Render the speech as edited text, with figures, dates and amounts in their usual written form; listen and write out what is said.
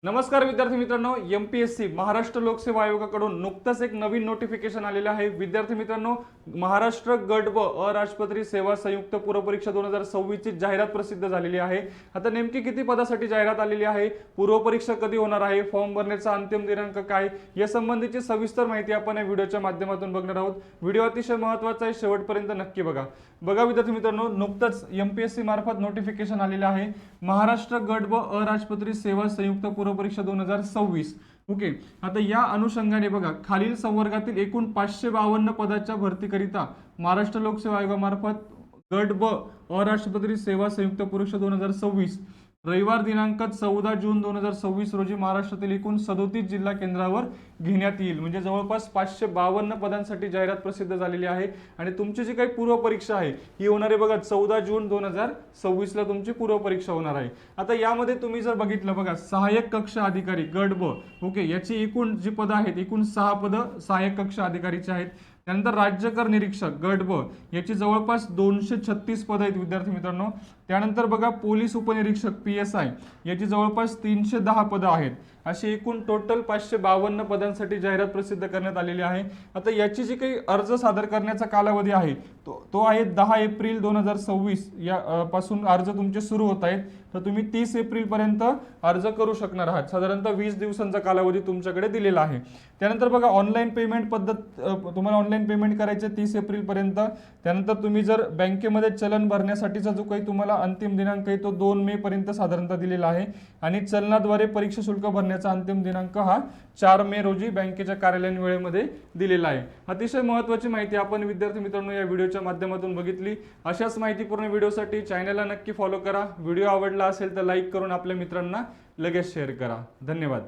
नमस्कार विद्यार्थी मित्रांनो, एमपीएससी महाराष्ट्र लोकसेवा आयोगाकडून नुकतंच एक नवीन नोटिफिकेशन आलेलं आहे। विद्यार्थी मित्रांनो, महाराष्ट्र गट व अराजपत्रित सेवा संयुक्त पूर्वपरीक्षा 2026 ची जाहिरात प्रसिद्ध झालेली आहे। आता नेमकी किती पदासाठी जाहिरात आलेली आहे, पूर्वपरीक्षा कधी होणार आहे, फॉर्म भरण्याचा अंतिम दिनांक काय, या संबंधीची सविस्तर माहिती आपण या व्हिडिओच्या माध्यमातून बघणार आहोत। व्हिडिओ अतिशय महत्त्वाचा आहे, शेवटपर्यंत नक्की बघा। विद्यार्थी मित्रांनो, नुकतंच एमपीएससी मार्फत नोटिफिकेशन आलेलं आहे। महाराष्ट्र गट व अराजपत्रित सेवा संयुक्त पूर्वपरीक्षा 2026। ओके, आता या अनुषंगाने बघा, खालील संवर्गातील एकूण 552 पदाच्या भरतीकरिता महाराष्ट्र लोकसेवा आयोगामार्फत गट व अराजपत्रित सेवा संयुक्त परीक्षा 2026 रविवार दिनांक 14 जून 2026 रोजी महाराष्ट्रातील एकूण 37 जिल्हा केंद्रावर घेण्यात येईल। म्हणजे जवळपास 552 पदांसाठी जाहिरात प्रसिद्ध झालेली आहे। आणि तुमची जी काही पूर्वपरीक्षा आहे ही होणार आहे बघा 14 जून 2026 ला तुमची पूर्वपरीक्षा होणार आहे। आता यामध्ये तुम्ही जर बघितलं बघा, सहाय्यक कक्ष अधिकारी गट ब, ओके, याची एकूण जी पदं आहेत, एकूण 6 पदं सहाय्यक कक्ष अधिकारीची आहेत। त्यानंतर राज्यकर निरीक्षक गट ब, याची जवळपास 236 पदं आहेत विद्यार्थी मित्रांनो। त्यानंतर बघा, पोलीस उपनिरीक्षक PSI याची जवळपास 310 पदं आहेत। अशी एकूण टोटल 552 पदांसाठी जाहिरात प्रसिद्ध करण्यात आलेली आहे। आता याची जी काही अर्ज सादर करण्याचा कालावधी आहे तो आहे 10 एप्रिल 2026 या पासून अर्ज तुमचे सुरू होत आहेत। तर तुम्ही 30 एप्रिल पर्यंत अर्ज करू शकणार आहात। साधारणतः 20 दिवसांचा कालावधी तुमच्याकडे दिलेला आहे। त्यानंतर बघा, ऑनलाईन पेमेंट पद्धत, तुम्हाला ऑनलाईन पेमेंट करायचे 30 एप्रिल पर्यंत। त्यानंतर तुम्ही जर बँकेमध्ये चलन भरण्यासाठीचा जो काही तुम्हाला अंतिम दिनांक आहे तो 2 मे पर्यंत साधारणतः दिलेला आहे। आणि चलनाद्वारे परीक्षा शुल्क भरण्याचा अंतिम दिनांक हा 4 मे रोजी बँकेच्या कार्यालयीन वेळेमध्ये दिलेला आहे। अतिशय महत्त्वाची माहिती आपण विद्यार्थी मित्रांनो या व्हिडिओच्या माध्यमातून बघितली। अशाच माहितीपूर्ण व्हिडिओसाठी चॅनलला नक्की फॉलो करा। व्हिडिओ आवडला असेल तर लाईक करून आपल्या मित्रांना लगेच शेअर करा। धन्यवाद।